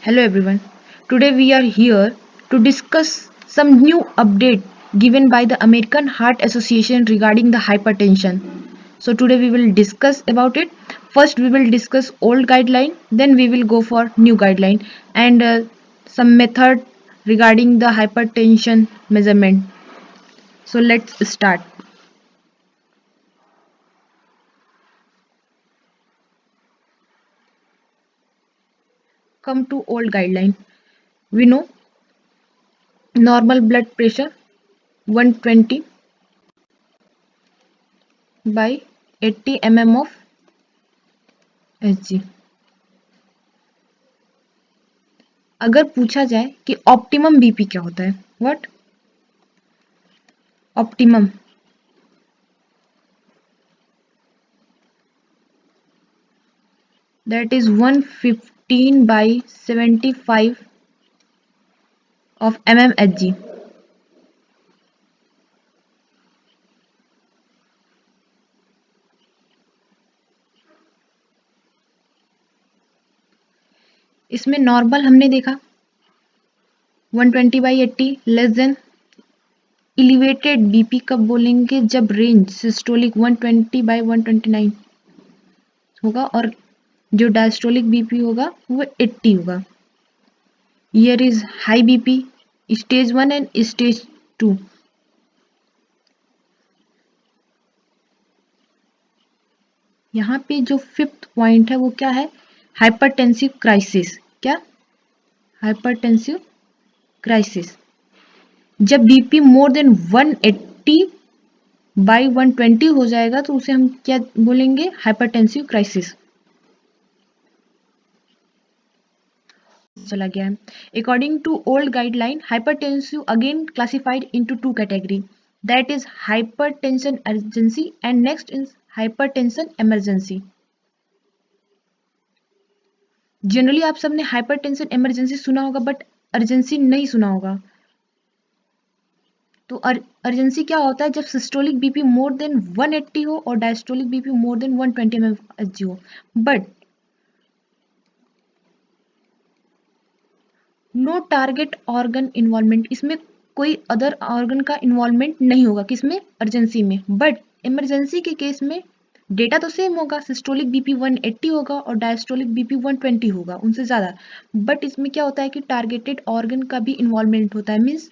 Hello everyone. Today we are here to discuss some new update given by the American Heart Association regarding the hypertension. So today we will discuss about it. First we will discuss old guideline, then we will go for new guideline and some method regarding the hypertension measurement. So let's start. Come to old guideline. We know normal blood pressure 120 by 80 mm of Hg. अगर पूछा जाए कि optimum BP क्या होता है, what optimum, that is 115 by 75 of mmHg. इसमें normal हमने देखा 120 by 80 less than. Elevated BP कब बोलेंगे, जब रेंज सिस्टोलिक 120 बाई 129 होगा और जो डायस्टोलिक बीपी होगा वो 80 होगा. Here is high BP stage 1 and stage 2. यहाँ पे जो फिफ्थ पॉइंट है वो क्या है, हाइपरटेंसिव क्राइसिस. क्या, हाइपरटेंसिव क्राइसिस. जब बीपी मोर देन 180 बाई 120 हो जाएगा तो उसे हम क्या बोलेंगे, हाइपरटेंसिव क्राइसिस. चला गया है. According to old guideline hypertensive again classified into two category, that is hypertension urgency and next is hypertension emergency. Generally आप सबने हाइपरटेंशन इमरजेंसी सुना होगा बट अर्जेंसी नहीं सुना होगा. तो अर्जेंसी क्या होता है, जब सिस्टोलिक बीपी मोर देन 180 हो और diastolic BP more than 120 mmHg हो, but no target organ involvement. इसमें कोई अदर ऑर्गन का इन्वॉल्वमेंट नहीं होगा, किसमें, अर्जेंसी में. बट इमरजेंसी के केस में डेटा तो सेम होगा, सिस्टोलिक बीपी 180 होगा और डायस्टोलिक बीपी 120 होगा, उनसे ज़्यादा. बट इसमें क्या होता है कि टारगेटेड ऑर्गन का भी इन्वॉल्वमेंट होता है, मीन्स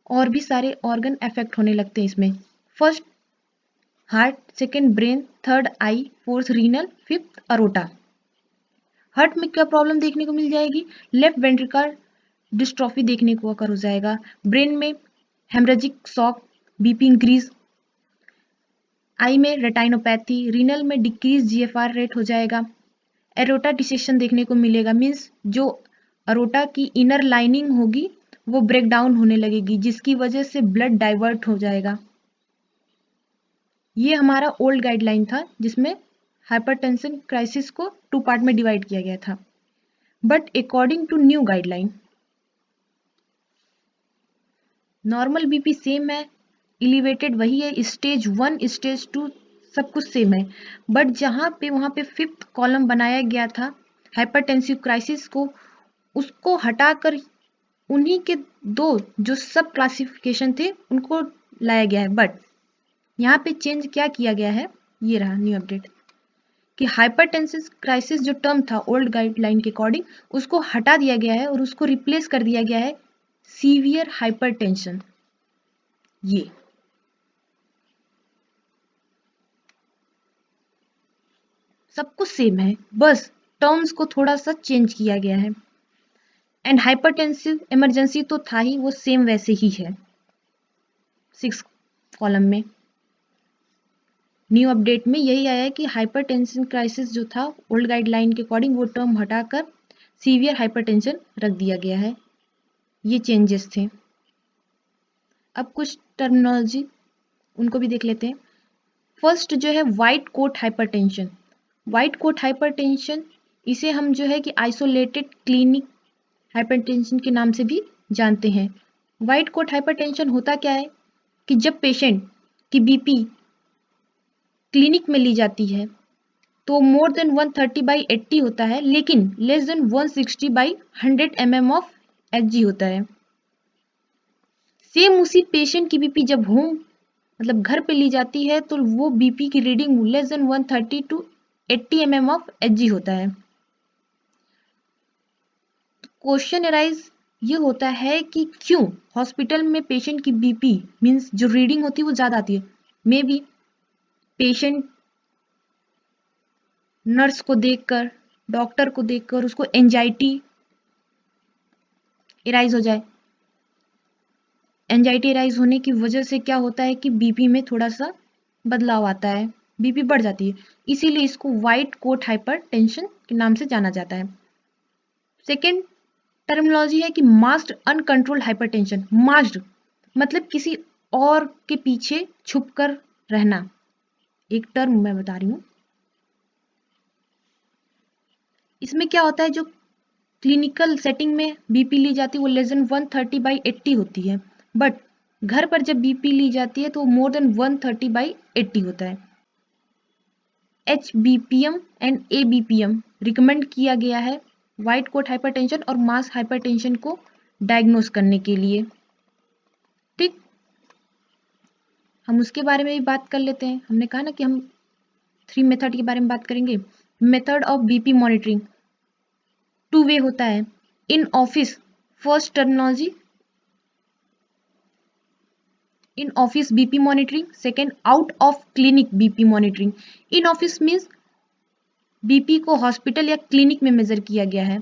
और भी सारे ऑर्गन अफेक्ट होने लगते हैं इसमें. First heart, second brain, third eye, fourth renal, fifth aorta. Heart में क्या प्रॉब्लम देखने को मिल जाएगी, लेफ्ट वेंट्रिकल डिस्ट्रॉफी देखने को अकर हो जाएगा. ब्रेन में हेमरेजिक शॉक, बीपी इंक्रीज. आई में रेटाइनोपैथी, रीनल में डिक्रीज जीएफआर रेट हो जाएगा. एरोटा डिसेक्शन देखने को मिलेगा, मीन्स जो अरोटा की इनर लाइनिंग होगी वो ब्रेक डाउन होने लगेगी, जिसकी वजह से ब्लड डाइवर्ट हो जाएगा. ये हमारा ओल्ड गाइडलाइन था जिसमें हाइपरटेंशन क्राइसिस को टू पार्ट में डिवाइड किया गया था. But according to new guideline normal BP same है, इलिवेटेड वही है, स्टेज 1 स्टेज 2 सब कुछ सेम है. बट जहाँ पे वहाँ पे फिफ्थ कॉलम बनाया गया था हाइपरटेंसिव क्राइसिस को, उसको हटाकर उन्हीं के दो जो सब क्लासिफिकेशन थे उनको लाया गया है. बट यहाँ पे चेंज क्या किया गया है, ये रहा न्यू अपडेट, कि हाइपरटेंसिव क्राइसिस जो टर्म था ओल्ड गाइडलाइन के अकॉर्डिंग उसको हटा दिया गया है और उसको रिप्लेस कर दिया गया है सीवियर हाइपरटेंशन. ये सब कुछ सेम है, बस टर्म्स को थोड़ा सा चेंज किया गया है. एंड हाइपरटेंसिव इमरजेंसी तो था ही, वो सेम वैसे ही है 6 कॉलम में. न्यू अपडेट में यही आया है कि हाइपरटेंशन क्राइसिस जो था ओल्ड गाइडलाइन के अकॉर्डिंग वो टर्म हटाकर सीवियर हाइपरटेंशन रख दिया गया है. ये चेंजेस थे. अब कुछ टर्मिनोलॉजी उनको भी देख लेते हैं. फर्स्ट जो है white coat hypertension. White coat hypertension इसे हम जो है कि आइसोलेटेड क्लिनिक हाइपरटेंशन के नाम से भी जानते हैं. वाइट कोट हाइपरटेंशन होता क्या है कि जब पेशेंट की बीपी क्लिनिक में ली जाती है तो मोर देन 130/80 होता है, लेकिन less than 160/100 mm of Hg होता है। सेम उसी पेशेंट की बीपी जब होम मतलब घर पे ली जाती है तो वो बीपी की reading less than 130 to 80 mm of Hg होता है। क्वेश्चन अराइज ये होता है कि क्यों हॉस्पिटल में पेशेंट की बीपी मींस जो रीडिंग होती है वो ज्यादा आती है। मे बी पेशेंट नर्स को देखकर, डॉक्टर को देखकर उसको एंजाइटी एराइज हो जाए। एंजाइटी एराइज होने की वजह से क्या होता है कि बीपी में थोड़ा सा बदलाव आता है, बीपी बढ़ जाती है, इसीलिए इसको व्हाइट कोट हाइपरटेंशन के नाम से जाना जाता है। सेकेंड टर्मिनोलॉजी है कि मास्क्ड अनकंट्रोल्ड हाइपरटेंशन। मास्क्ड मतलब किसी और के पीछे छुपकर रहना, एक टर्म मैं बता रही हूँ। इसमें क्या होता है, जो क्लिनिकल सेटिंग में बीपी ली जाती है वो लेस देन 130/80 होती है, बट घर पर जब बीपी ली जाती है तो मोर देन 130/80 होता है। HBPM एंड ABPM रिकमेंड किया गया है व्हाइट कोट हाइपरटेंशन और मास हाइपरटेंशन को डायग्नोस करने के लिए। ठीक, हम उसके बारे में भी बात कर लेते हैं। हमने कहा ना कि हम 3 मेथड के बारे में बात करेंगे। मेथड ऑफ बीपी मॉनिटरिंग 2 वे होता है। In office first terminology, in office BP monitoring. Second out of clinic BP monitoring. In office means BP को हॉस्पिटल या क्लिनिक में मेजर किया गया है,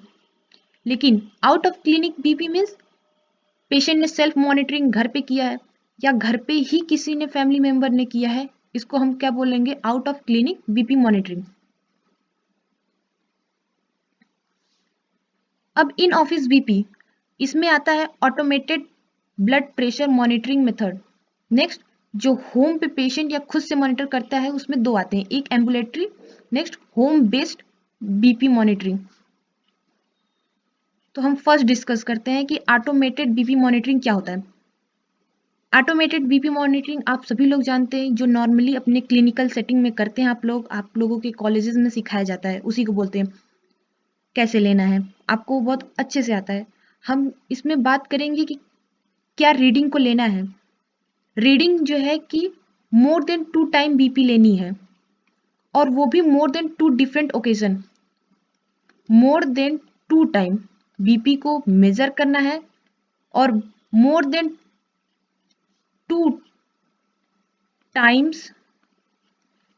लेकिन out of clinic BP means patient ने सेल्फ मॉनिटरिंग घर पे किया है या घर पे ही किसी ने फैमिली मेंबर ने किया है, इसको हम क्या बोलेंगे, out of clinic BP monitoring. अब इन ऑफिस बीपी, इसमें आता है automated blood pressure monitoring method. Next, जो होम पे पेशेंट या खुद से मॉनिटर करता है उसमें 2 आते हैं, एक ambulatory, next home based BP monitoring. तो हम फर्स्ट डिस्कस करते हैं कि ऑटोमेटेड बीपी मॉनिटरिंग क्या होता है। ऑटोमेटेड बीपी मॉनिटरिंग आप सभी लोग जानते हैं, जो नॉर्मली अपने क्लिनिकल सेटिंग में करते हैं आप लोगों के कॉलेजेस में सिखाया जाता है, उसी को बोलते हैं कैसे लेना है, आपको बहुत अच्छे से आता है। हम इसमें बात करेंगे कि क्या रीडिंग को लेना है। रीडिंग जो है कि मोर देन 2 टाइम बीपी लेनी है, और वो भी more than 2 different occasion. More than 2 time BP को मेजर करना है और more than 2 times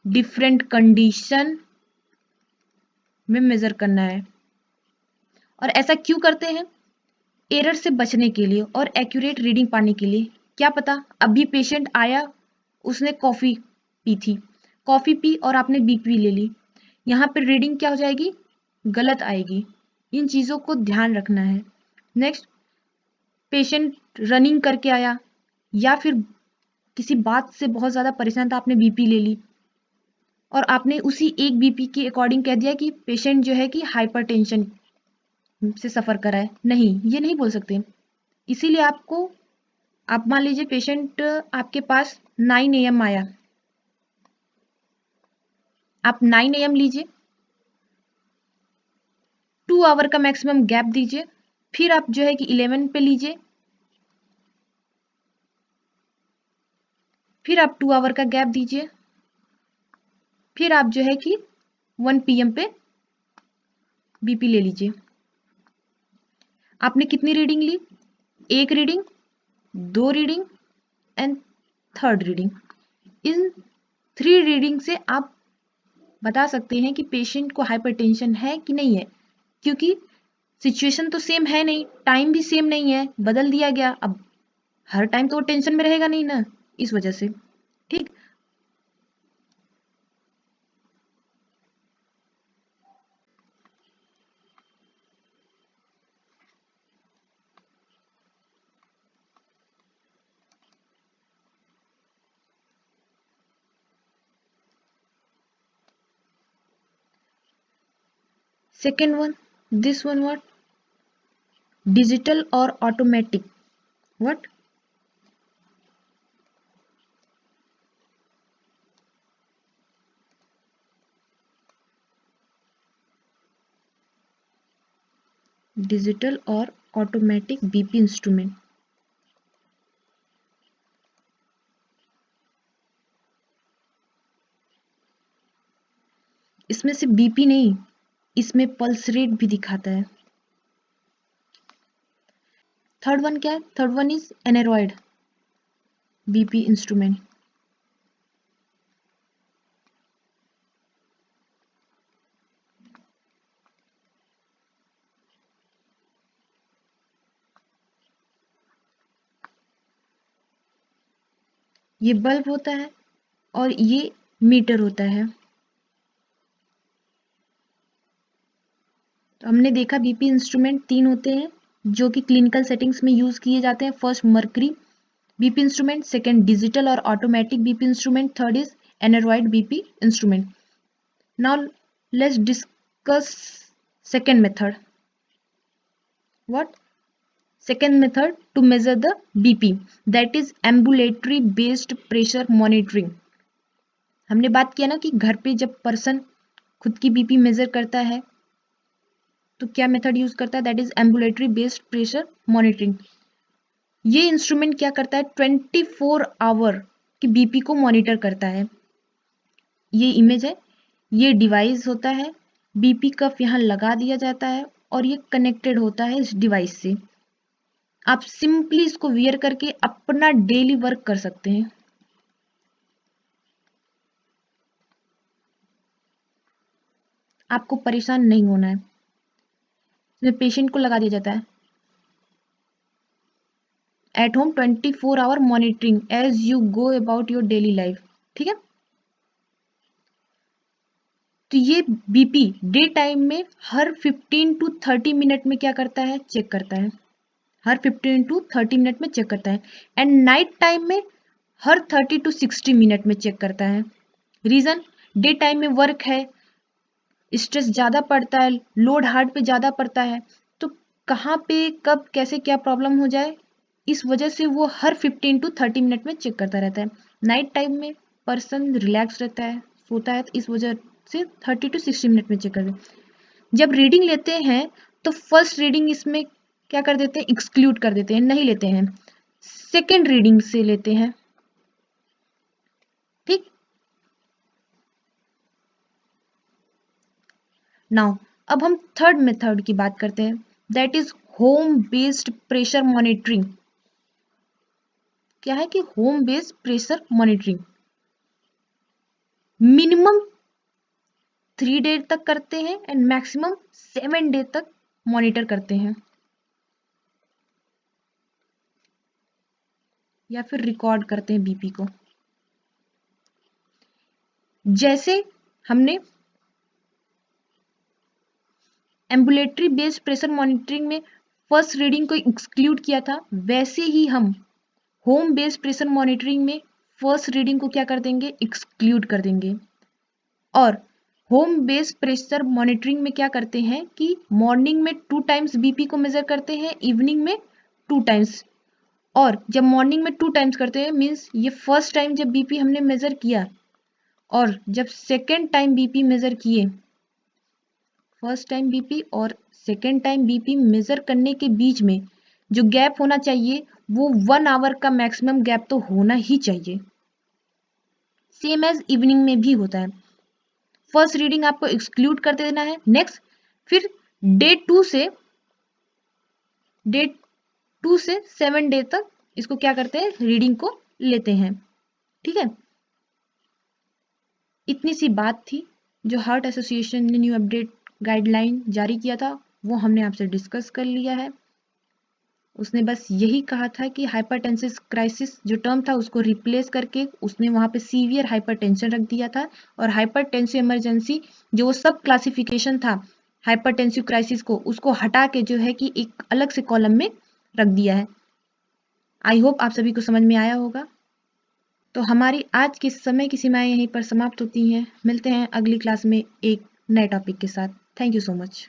different condition में मेजर करना है। और ऐसा क्यों करते हैं, एरर से बचने के लिए और एक्यूरेट रीडिंग पाने के लिए। क्या पता अभी पेशेंट आया, उसने कॉफी पी थी, कॉफी पी और आपने बीपी ले ली, यहाँ पे रीडिंग क्या हो जाएगी, गलत आएगी। इन चीजों को ध्यान रखना है। नेक्स्ट, पेशेंट रनिंग करके आया या फिर किसी बात से बहुत ज्यादा परेशान था, आपने बीपी ले ली और आपने उसी एक बीपी के अकॉर्डिंग कह दिया कि पेशेंट जो है कि हाइपरटेंशन से सफर करा है। नहीं, ये नहीं बोल सकते। इसीलिए आपको, आप मान लीजिए पेशेंट आपके पास 9 AM आया, आप 9 AM लीजिए, 2 आवर का मैक्सिमम गैप दीजिए, फिर आप जो है कि 11 पे लीजिए, फिर आप 2 आवर का गैप दीजिए, फिर आप जो है कि 1 PM पे बीपी ले लीजिए। आपने कितनी रीडिंग ली, एक reading, 2 reading and third reading. In 3 reading से आप बता सकते हैं कि पेशेंट को हाइपरटेंशन है कि नहीं है, क्योंकि सिचुएशन तो सेम है नहीं, टाइम भी सेम नहीं है, बदल दिया गया। अब हर टाइम तो वो टेंशन में रहेगा नहीं ना, इस वजह से। ठीक, second one, this one what, digital और ऑटोमेटिक व्हाट। डिजिटल और ऑटोमेटिक बीपी इंस्ट्रूमेंट। इसमें सिर्फ बीपी नहीं, इसमें पल्स रेट भी दिखाता है। थर्ड वन क्या है? Third one is aneroid BP instrument. ये बल्ब होता है और ये मीटर होता है। तो हमने देखा बीपी इंस्ट्रूमेंट 3 होते हैं जो कि क्लिनिकल सेटिंग्स में यूज किए जाते हैं। First mercury BP instrument, second digital और automatic BP instrument, third is aneroid BP instrument. Now let's discuss second method. What? Second method to measure the BP, that is ambulatory based pressure monitoring. हमने बात किया ना कि घर पे जब person खुद की बीपी मेजर करता है तो क्या मेथड यूज करता है? That is ambulatory based pressure monitoring. ये इंस्ट्रूमेंट क्या करता है? 24 आवर की बीपी को मॉनिटर करता है। ये इमेज है, ये डिवाइस होता है, बीपी कफ यहाँ लगा दिया जाता है और ये कनेक्टेड होता है इस डिवाइस से। आप सिंपली इसको वियर करके अपना डेली वर्क कर सकते हैं। आपको परेशान नहीं होना है। इसमें पेशेंट को लगा दिया जाता है। At home 24 hour monitoring as you go about your daily life. ठीक है, तो ये बीपी डे टाइम में हर 15 टू 30 मिनट में क्या करता है? चेक करता है। हर 15 टू 30 मिनट में चेक करता है। एंड नाइट टाइम में हर 30 टू 60 मिनट में चेक करता है। रीजन? डे टाइम में वर्क है, स्ट्रेस ज़्यादा पड़ता है, लोड हार्ट पे ज़्यादा पड़ता है, तो कहाँ पे कब कैसे क्या प्रॉब्लम हो जाए, इस वजह से वो हर 15 टू 30 मिनट में चेक करता रहता है। नाइट टाइम में पर्सन रिलैक्स रहता है, सोता है, तो इस वजह से 30 टू 60 मिनट में चेक करते हैं। जब रीडिंग लेते हैं तो फर्स्ट रीडिंग इसमें क्या कर देते हैं? एक्सक्लूड कर देते हैं, नहीं लेते हैं। सेकेंड रीडिंग से लेते हैं। ठीक, नाउ अब हम थर्ड मेथड की बात करते हैं, that is home based pressure monitoring. क्या है कि home based pressure monitoring minimum 3 day तक करते हैं एंड मैक्सिमम 7 डे तक मॉनिटर करते हैं या फिर रिकॉर्ड करते हैं बीपी को। जैसे हमने एम्बुलेटरी बेस्ड प्रेशर मॉनिटरिंग में फर्स्ट रीडिंग को एक्सक्लूड किया था, वैसे ही हम होम बेस्ड प्रेशर मॉनिटरिंग में फर्स्ट रीडिंग को क्या कर देंगे? एक्सक्लूड कर देंगे। और होम बेस्ड प्रेशर मॉनिटरिंग में क्या करते हैं कि मॉर्निंग में 2 टाइम्स बीपी को मेजर करते हैं, इवनिंग में 2 टाइम्स। और जब मॉर्निंग में 2 टाइम्स करते हैं मीन्स ये फर्स्ट टाइम जब बीपी हमने मेजर किया और जब सेकेंड टाइम बीपी मेजर किए, फर्स्ट टाइम बीपी और सेकेंड टाइम बीपी मेजर करने के बीच में जो गैप होना चाहिए वो 1 आवर का मैक्सिमम गैप तो होना ही चाहिए। सेम एज इवनिंग में भी होता है। फर्स्ट रीडिंग आपको एक्सक्लूड कर देना है। नेक्स्ट फिर डे 2 से 7 डे तक इसको क्या करते हैं? रीडिंग को लेते हैं। ठीक है, इतनी सी बात थी। जो हार्ट एसोसिएशन ने न्यू अपडेट गाइडलाइन जारी किया था वो हमने आपसे डिस्कस कर लिया है। उसने बस यही कहा था कि हाइपरटेंसिव क्राइसिस जो टर्म था उसको रिप्लेस करके उसने वहाँ पे सीवियर हाइपरटेंशन रख दिया था, और हाइपरटेंसिव इमरजेंसी जो सब क्लासिफिकेशन था हाइपरटेंसिव क्राइसिस को, उसको हटा के जो है कि एक अलग से कॉलम में रख दिया है। आई होप आप सभी को समझ में आया होगा। तो हमारी आज के समय की सीमाएं यहीं पर समाप्त होती हैं। मिलते हैं अगली क्लास में एक नए टॉपिक के साथ। Thank you so much.